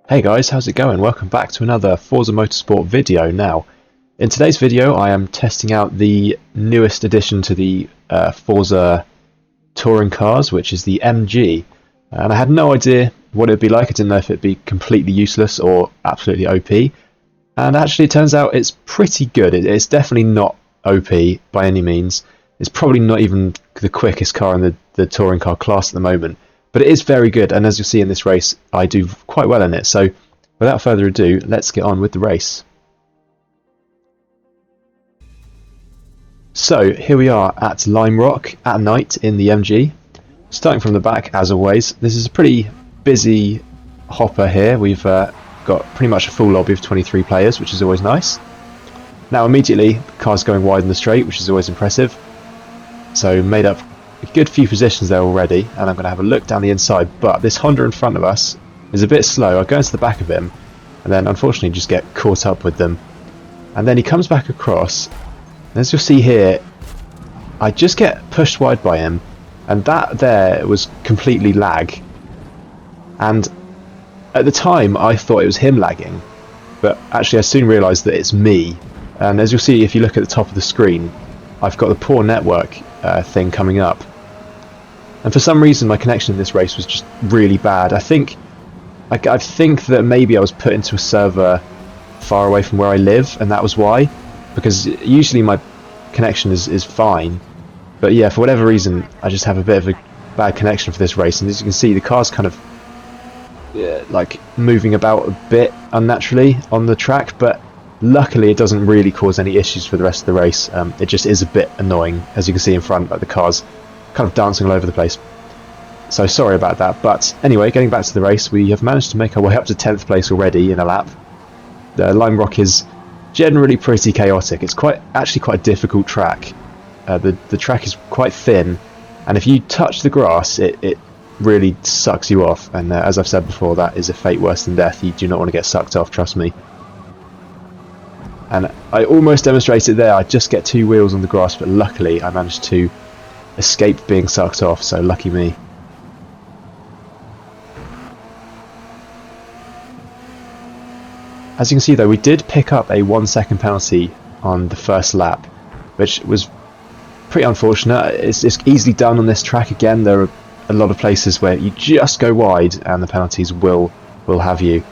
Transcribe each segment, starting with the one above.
Hey guys, how's it going? Welcome back to another Forza Motorsport video. Now, in today's video I am testing out the newest addition to the Forza touring cars, which is the MG. And I had no idea what it would be like. I didn't know if it would be completely useless or absolutely OP. And actually it turns out it's pretty good. It's definitely not OP by any means. It's probably not even the quickest car in the touring car class at the moment. But it is very good, and as you'll see in this race, I do quite well in it. So, without further ado, let's get on with the race. So, here we are at Lime Rock at night in the MG. Starting from the back, as always. This is a pretty busy hopper here. We've got pretty much a full lobby of 23 players, which is always nice. Now, immediately, the car's going wide in the straight, which is always impressive. So, made up a good few positions there already, and I'm going to have a look down the inside, but this Honda in front of us is a bit slow. I go into the back of him and then unfortunately just get caught up with them, and then he comes back across, and as you'll see here I just get pushed wide by him, and that there was completely lag. And at the time I thought it was him lagging, but actually I soon realised that it's me. And as you'll see if you look at the top of the screen, I've got the poor network thing coming up, and for some reason my connection in this race was just really bad. I think that maybe I was put into a server far away from where I live, and that was why, because usually my connection is fine, but yeah, for whatever reason I just have a bit of a bad connection for this race. And as you can see, the car's kind of like moving about a bit unnaturally on the track, but luckily it doesn't really cause any issues for the rest of the race. It just is a bit annoying, as you can see in front, like the car's kind of dancing all over the place. So sorry about that, but anyway, getting back to the race, we have managed to make our way up to 10th place already in a lap. The Lime Rock is generally pretty chaotic. It's actually quite a difficult track. The track is quite thin, and if you touch the grass it really sucks you off, and as I've said before, that is a fate worse than death. You do not want to get sucked off, trust me. And I almost demonstrated there. I just get two wheels on the grass, but luckily I managed to escape being sucked off, so lucky me. As you can see though, we did pick up a 1 second penalty on the first lap, which was pretty unfortunate. It's easily done on this track. Again, there are a lot of places where you just go wide and the penalties will have you.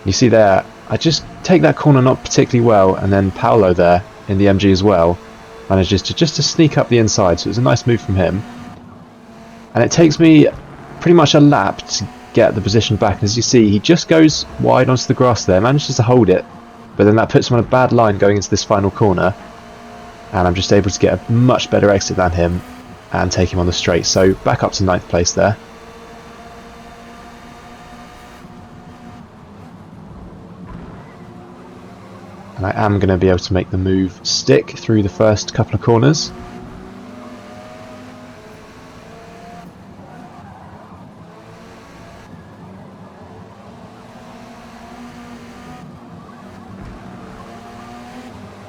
You see there, I just take that corner not particularly well, and then Paolo there in the MG as well manages to sneak up the inside, so it was a nice move from him. And it takes me pretty much a lap to get the position back, and as you see he just goes wide onto the grass there, manages to hold it, but then that puts him on a bad line going into this final corner, and I'm just able to get a much better exit than him and take him on the straight, so back up to 9th place there. And I am going to be able to make the move stick through the first couple of corners.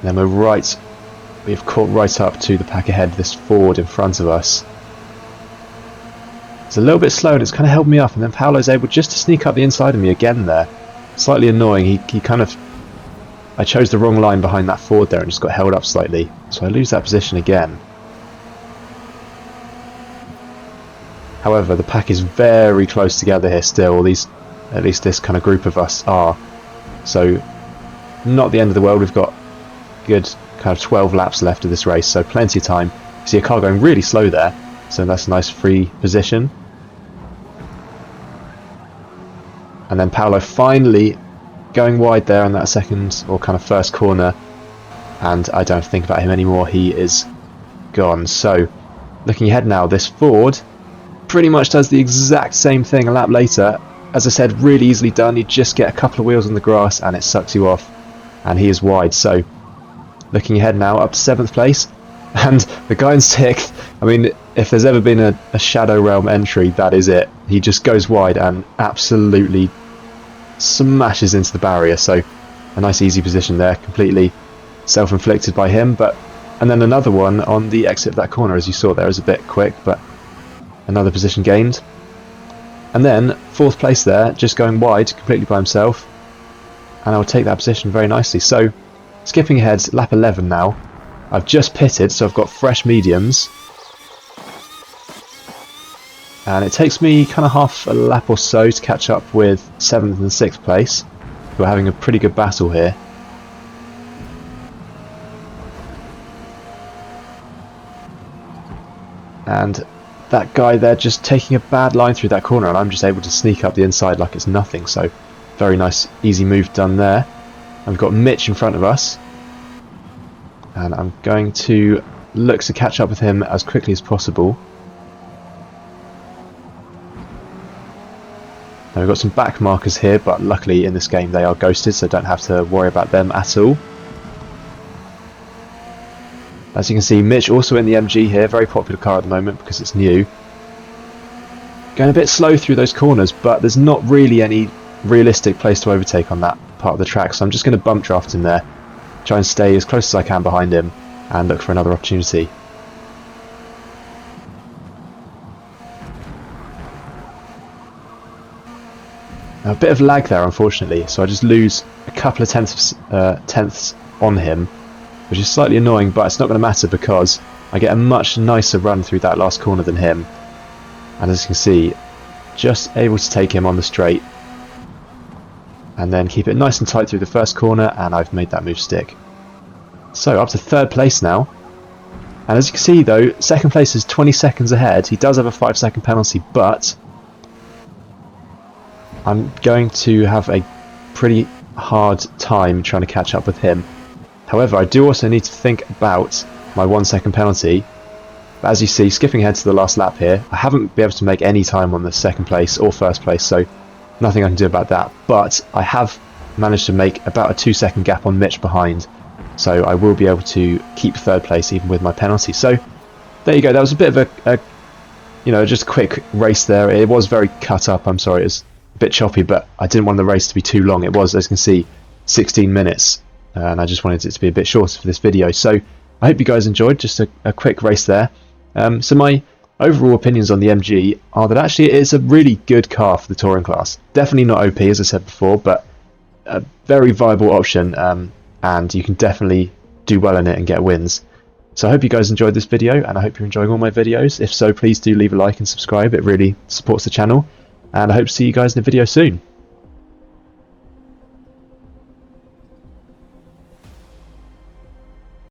And then we've caught right up to the pack ahead, this Ford in front of us. It's a little bit slow and it's kind of held me up, and then Paolo's able just to sneak up the inside of me again there. Slightly annoying. He kind of... I chose the wrong line behind that Ford there and just got held up slightly, so I lose that position again. However, the pack is very close together here still, at least this kind of group of us are. So, not the end of the world. We've got a good kind of 12 laps left of this race, so plenty of time. You see a car going really slow there, so that's a nice free position. And then Paolo finally going wide there on that second or kind of first corner, and I don't have to think about him anymore. He is gone. So looking ahead now, this Ford pretty much does the exact same thing a lap later. As I said, really easily done. You just get a couple of wheels on the grass and it sucks you off, and he is wide. So looking ahead now, up to 7th place, and the guy in 6th, I mean, if there's ever been a Shadow Realm entry, that is it. He just goes wide and absolutely smashes into the barrier, so a nice easy position there, completely self-inflicted by him. And then another one on the exit of that corner, as you saw there, is a bit quick, but another position gained. And then 4th place there, just going wide completely by himself, and I'll take that position very nicely. So skipping ahead, lap 11 now. I've just pitted, so I've got fresh mediums, and it takes me kind of half a lap or so to catch up with 7th and 6th place, who are having a pretty good battle here. And that guy there just taking a bad line through that corner, and I'm just able to sneak up the inside like it's nothing. So very nice easy move done there. And we've got Mitch in front of us, and I'm going to look to catch up with him as quickly as possible. Now we've got some back markers here, but luckily in this game they are ghosted, so don't have to worry about them at all. As you can see, Mitch also in the MG here, very popular car at the moment because it's new. Going a bit slow through those corners, but there's not really any realistic place to overtake on that part of the track, so I'm just going to bump draft him there, try and stay as close as I can behind him and look for another opportunity. Now, a bit of lag there unfortunately, so I just lose a couple of tenths on him, which is slightly annoying, but it's not going to matter because I get a much nicer run through that last corner than him. And as you can see, just able to take him on the straight and then keep it nice and tight through the first corner, and I've made that move stick. So up to 3rd place now, and as you can see though, 2nd place is 20 seconds ahead. He does have a 5-second penalty, but I'm going to have a pretty hard time trying to catch up with him. However, I do also need to think about my 1-second penalty. But as you see, skipping ahead to the last lap here, I haven't been able to make any time on the 2nd place or 1st place, so nothing I can do about that. But I have managed to make about a 2-second gap on Mitch behind, so I will be able to keep 3rd place even with my penalty. So there you go. That was a bit of a just a quick race there. It was very cut up. I'm sorry, it was a bit choppy, but I didn't want the race to be too long. It was, as you can see, 16 minutes. And I just wanted it to be a bit shorter for this video. So I hope you guys enjoyed just a quick race there. So my overall opinions on the MG are that actually it is a really good car for the touring class. Definitely not OP as I said before, but a very viable option, and you can definitely do well in it and get wins. So I hope you guys enjoyed this video, and I hope you're enjoying all my videos. If so, please do leave a like and subscribe. It really supports the channel, and I hope to see you guys in a video soon.